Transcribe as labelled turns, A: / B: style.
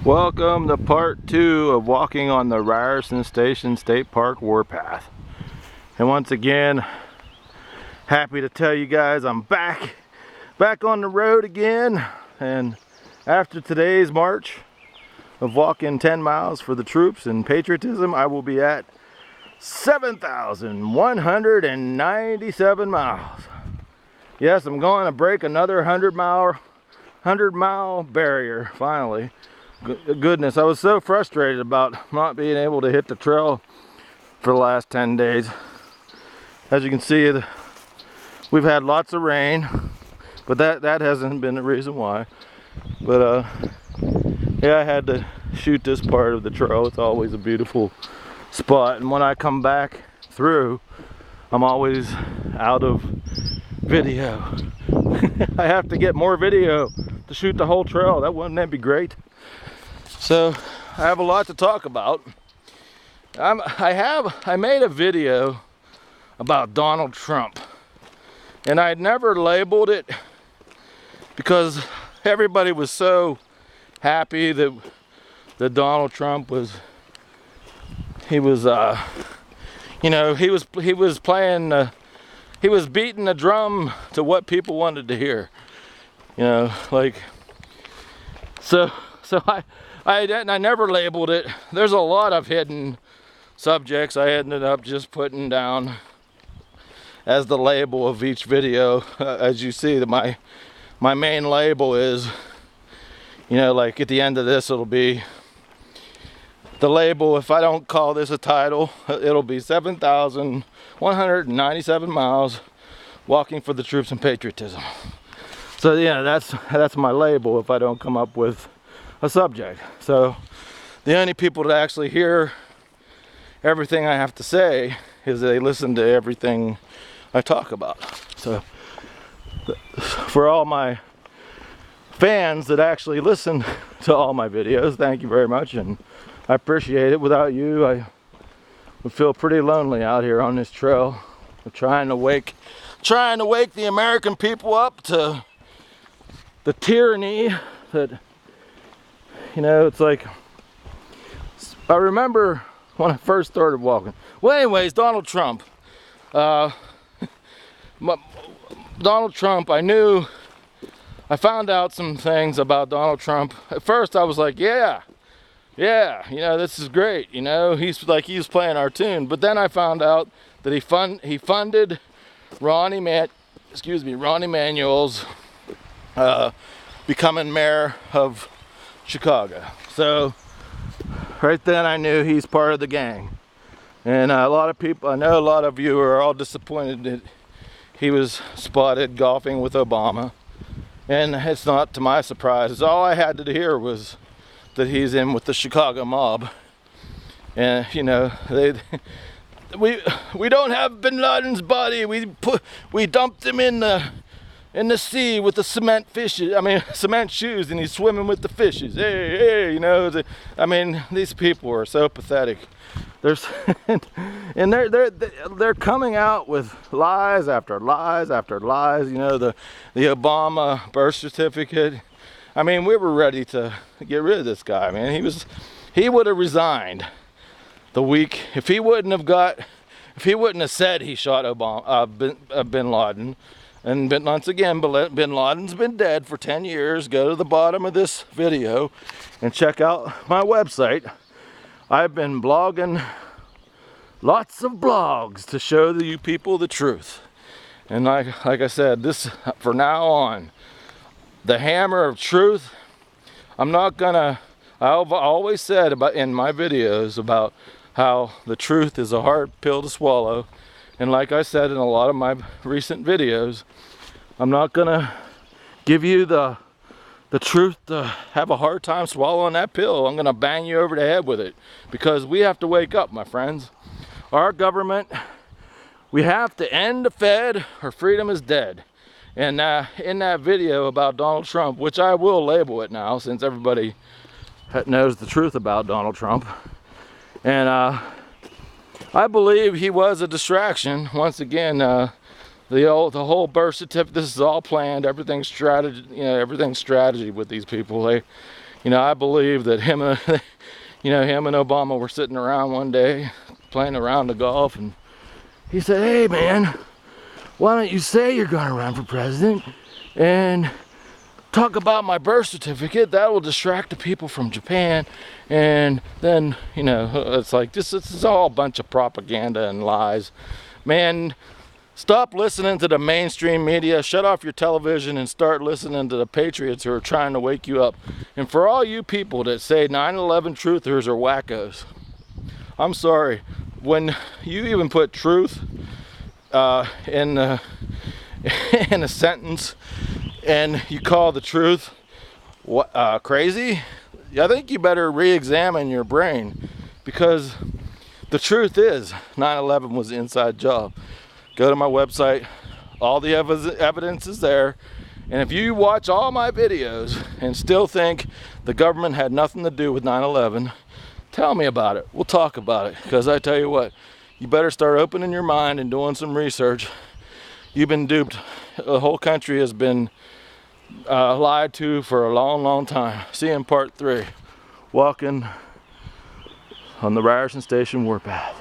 A: Welcome to part 2 of walking on the Ryerson Station State Park Warpath. And once again, happy to tell you guys I'm back on the road again. And after today's march of walking 10 miles for the troops and patriotism, I will be at 7,197 miles. Yes, I'm going to break another 100 mile barrier finally. Goodness, I was so frustrated about not being able to hit the trail for the last 10 days. As you can see, we've had lots of rain, but that hasn't been the reason why. But yeah, I had to shoot this part of the trail. It's always a beautiful spot, and when I come back through, I'm always out of video. I have to get more video to shoot the whole trail. Wouldn't that be great? So I have a lot to talk about. I made a video about Donald Trump, and I never labeled it because everybody was so happy that Donald Trump was he was playing he was beating the drum to what people wanted to hear, so I never labeled it. There's a lot of hidden subjects I ended up just putting down as the label of each video. As you see, my main label is, like at the end of this, it'll be the label. If I don't call this a title, it'll be 7,197 miles walking for the troops and patriotism. So yeah, that's my label if I don't come up with a subject. So the only people that actually hear everything I have to say is they listen to everything I talk about. So for all my fans that actually listen to all my videos, thank you very much, and I appreciate it. Without you, I would feel pretty lonely out here on this trail. We're trying to wake the American people up to the tyranny that, it's like, I remember when I first started walking. Well, anyways, Donald Trump. Donald Trump, I found out some things about Donald Trump. At first I was like, yeah, this is great. He was playing our tune. But then I found out that he funded Ron Emanuel's becoming mayor of Chicago. So right then I knew he's part of the gang. And a lot of people, I know a lot of you are all disappointed that he was spotted golfing with Obama. And it's not to my surprise. All I had to hear was that he's in with the Chicago mob. And we don't have Bin Laden's body. We dumped him in the sea with the cement shoes, and he's swimming with the fishes. Hey, these people are so pathetic. And they're coming out with lies after lies after lies. The Obama birth certificate. We were ready to get rid of this guy, man. He would have resigned the week if he wouldn't have said he shot Bin Laden. And once again, Bin Laden's been dead for 10 years. Go to the bottom of this video and check out my website. I've been blogging lots of blogs to show you people the truth. And like I said, this, for now on, the hammer of truth. I've always said in my videos about how the truth is a hard pill to swallow. And like I said in a lot of my recent videos, I'm not gonna give you the truth to have a hard time swallowing that pill. I'm gonna bang you over the head with it, because we have to wake up, my friends. Our government, we have to end the Fed or freedom is dead. And in that video about Donald Trump, which I will label it now since everybody knows the truth about Donald Trump, and I believe he was a distraction. Once again, the whole birth certificate, this is all planned. Everything's strategy with these people. You know, I believe that him and Obama were sitting around one day playing around the golf, and he said, "Hey man, why don't you say you're gonna run for president and talk about my birth certificate? That will distract the people from Japan." And then, you know, it's like this is all a bunch of propaganda and lies. Man, stop listening to the mainstream media, shut off your television, and start listening to the patriots who are trying to wake you up. And for all you people that say 9/11 truthers are wackos, I'm sorry. When you even put truth in a sentence, and you call the truth crazy, I think you better re-examine your brain, because the truth is 9/11 was an inside job. Go to my website, all the evidence is there, and if you watch all my videos and still think the government had nothing to do with 9/11, tell me about it. We'll talk about it, because I tell you what, you better start opening your mind and doing some research. You've been duped. The whole country has been lied to for a long, long time. See you in part 3. Walking on the Ryerson Station warpath.